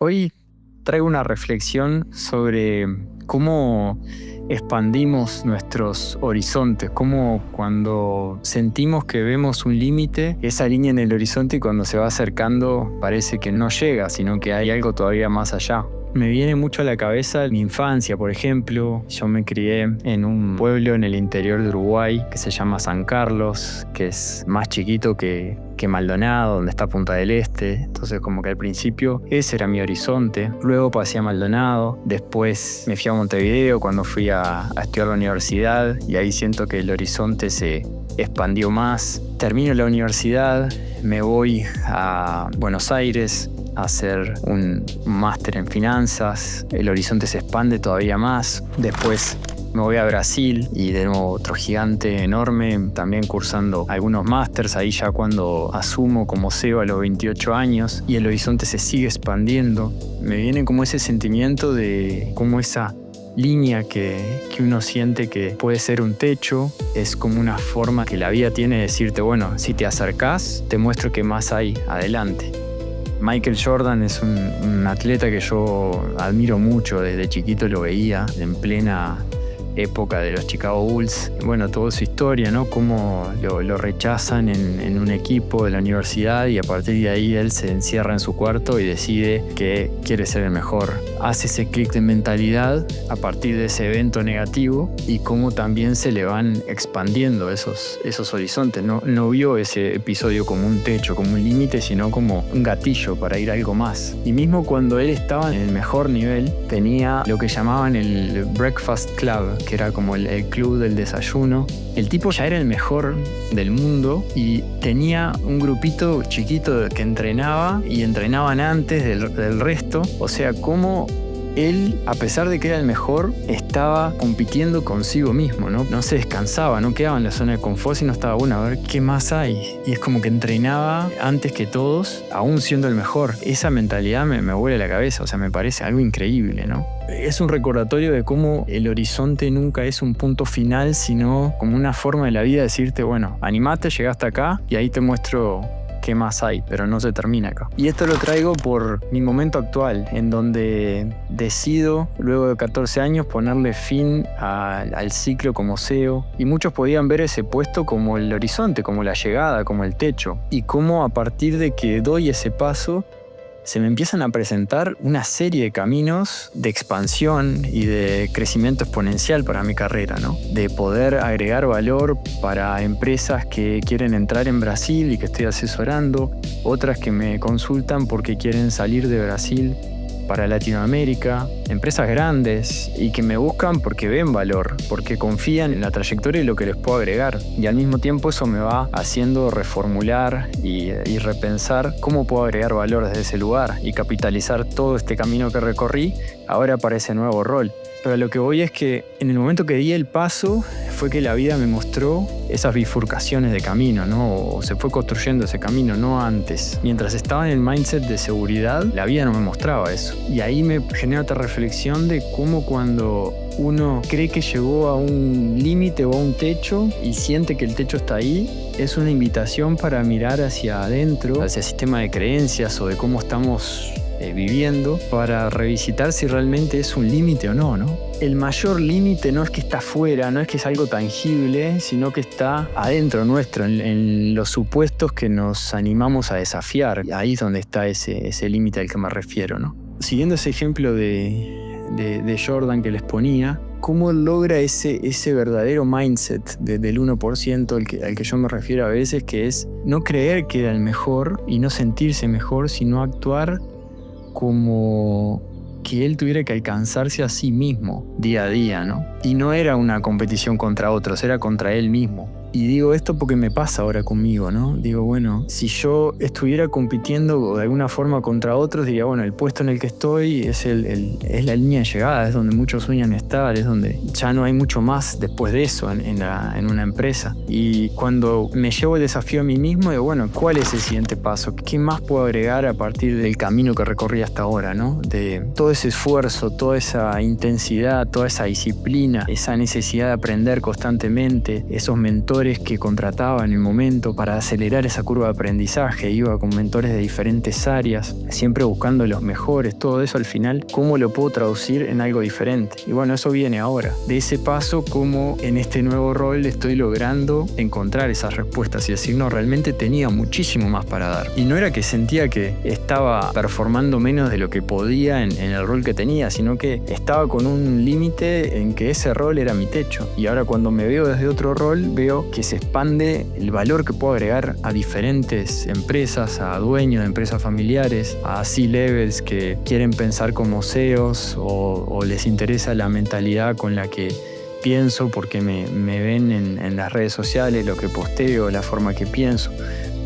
Hoy traigo una reflexión sobre cómo expandimos nuestros horizontes, cómo cuando sentimos que vemos un límite, esa línea en el horizonte cuando se va acercando parece que no llega, sino que hay algo todavía más allá. Me viene mucho a la cabeza mi infancia, por ejemplo. Yo me crié en un pueblo en el interior de Uruguay que se llama San Carlos, que es más chiquito que Maldonado, donde está Punta del Este. Entonces como que al principio ese era mi horizonte. Luego pasé a Maldonado, después me fui a Montevideo cuando fui a estudiar a la universidad y ahí siento que el horizonte se expandió más. Termino la universidad, me voy a Buenos Aires a hacer un máster en finanzas, el horizonte se expande todavía más. Después me voy a Brasil y de nuevo otro gigante enorme, también cursando algunos másters, ahí ya cuando asumo como CEO a los 28 años y el horizonte se sigue expandiendo. Me viene como ese sentimiento de cómo esa línea que uno siente que puede ser un techo, es como una forma que la vida tiene de decirte, bueno, si te acercás, te muestro qué más hay adelante. Michael Jordan es un atleta que yo admiro mucho, desde chiquito lo veía, en plena época de los Chicago Bulls. Bueno, toda su historia, ¿no? Cómo lo rechazan en un equipo de la universidad y a partir de ahí él se encierra en su cuarto y decide que quiere ser el mejor. Hace ese clic de mentalidad a partir de ese evento negativo y cómo también se le van expandiendo esos horizontes. No vio ese episodio como un techo, como un límite, sino como un gatillo para ir a algo más. Y mismo cuando él estaba en el mejor nivel, tenía lo que llamaban el Breakfast Club, que era como el club del desayuno. El tipo ya era el mejor del mundo y tenía un grupito chiquito que entrenaba y entrenaban antes del resto. O sea, como él, a pesar de que era el mejor, estaba compitiendo consigo mismo, ¿no? No se descansaba, no quedaba en la zona de confort, sino estaba, bueno, a ver qué más hay. Y es como que entrenaba antes que todos, aún siendo el mejor. Esa mentalidad me vuela la cabeza, o sea, me parece algo increíble, ¿no? Es un recordatorio de cómo el horizonte nunca es un punto final, sino como una forma de la vida de decirte, bueno, animate, llegaste acá y ahí te muestro qué más hay, pero no se termina acá. Y esto lo traigo por mi momento actual, en donde decido, luego de 14 años, ponerle fin al ciclo como CEO. Y muchos podían ver ese puesto como el horizonte, como la llegada, como el techo. Y cómo a partir de que doy ese paso, se me empiezan a presentar una serie de caminos de expansión y de crecimiento exponencial para mi carrera, ¿no? De poder agregar valor para empresas que quieren entrar en Brasil y que estoy asesorando, otras que me consultan porque quieren salir de Brasil para Latinoamérica, empresas grandes y que me buscan porque ven valor, porque confían en la trayectoria y lo que les puedo agregar. Y al mismo tiempo eso me va haciendo reformular y repensar cómo puedo agregar valor desde ese lugar y capitalizar todo este camino que recorrí ahora para ese nuevo rol. Pero a lo que voy es que en el momento que di el paso fue que la vida me mostró esas bifurcaciones de camino, ¿no? O se fue construyendo ese camino, no antes. Mientras estaba en el mindset de seguridad, la vida no me mostraba eso. Y ahí me genera otra reflexión de cómo cuando uno cree que llegó a un límite o a un techo y siente que el techo está ahí, es una invitación para mirar hacia adentro, hacia el sistema de creencias o de cómo estamos viviendo, para revisitar si realmente es un límite o no, ¿no? El mayor límite no es que está afuera, no es que es algo tangible, sino que está adentro nuestro, en los supuestos que nos animamos a desafiar. Ahí es donde está ese límite al que me refiero, ¿no? Siguiendo ese ejemplo de Jordan que les ponía, ¿cómo logra ese verdadero mindset del 1% al que yo me refiero a veces, que es no creer que era el mejor y no sentirse mejor, sino actuar como que él tuviera que alcanzarse a sí mismo día a día, ¿no? Y no era una competición contra otros, era contra él mismo. Y digo esto porque me pasa ahora conmigo, ¿no? Digo, bueno, si yo estuviera compitiendo de alguna forma contra otros, diría, bueno, el puesto en el que estoy es la línea de llegada, es donde muchos sueñan estar, es donde ya no hay mucho más después de eso en una empresa. Y cuando me llevo el desafío a mí mismo, digo, bueno, ¿cuál es el siguiente paso? ¿Qué más puedo agregar a partir del camino que recorrí hasta ahora, ¿no? De todo ese esfuerzo, toda esa intensidad, toda esa disciplina, esa necesidad de aprender constantemente, esos mentores mentores que contrataba en el momento para acelerar esa curva de aprendizaje. Iba con mentores de diferentes áreas, siempre buscando los mejores. Todo eso al final, ¿cómo lo puedo traducir en algo diferente? Y bueno, eso viene ahora. De ese paso, cómo en este nuevo rol estoy logrando encontrar esas respuestas y decir, no, realmente tenía muchísimo más para dar. Y no era que sentía que estaba performando menos de lo que podía en el rol que tenía, sino que estaba con un límite en que ese rol era mi techo. Y ahora cuando me veo desde otro rol, veo que se expande el valor que puedo agregar a diferentes empresas, a dueños de empresas familiares, a C-levels que quieren pensar como CEOs o les interesa la mentalidad con la que pienso porque me ven en las redes sociales, lo que posteo, la forma que pienso,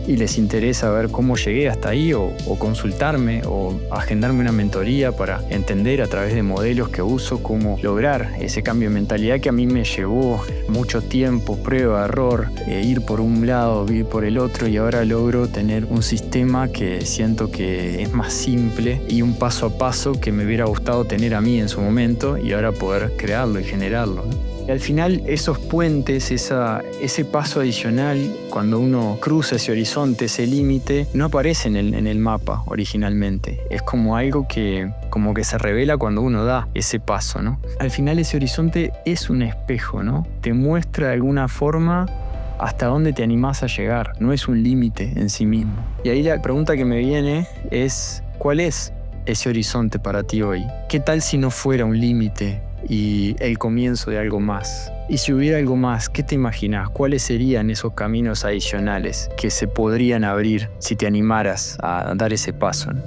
y les interesa ver cómo llegué hasta ahí o consultarme o agendarme una mentoría para entender a través de modelos que uso cómo lograr ese cambio de mentalidad que a mí me llevó mucho tiempo, prueba, error, ir por un lado, ir por el otro, y ahora logro tener un sistema que siento que es más simple y un paso a paso que me hubiera gustado tener a mí en su momento y ahora poder crearlo y generarlo, ¿no? Y al final esos puentes, ese paso adicional, cuando uno cruza ese horizonte, ese límite, no aparece en el mapa originalmente. Es como algo que se revela cuando uno da ese paso, ¿no? Al final ese horizonte es un espejo, ¿no? Te muestra de alguna forma hasta dónde te animás a llegar. No es un límite en sí mismo. Y ahí la pregunta que me viene es, ¿cuál es ese horizonte para ti hoy? ¿Qué tal si no fuera un límite y el comienzo de algo más? Y si hubiera algo más, ¿qué te imaginas? ¿Cuáles serían esos caminos adicionales que se podrían abrir si te animaras a dar ese paso, ¿no?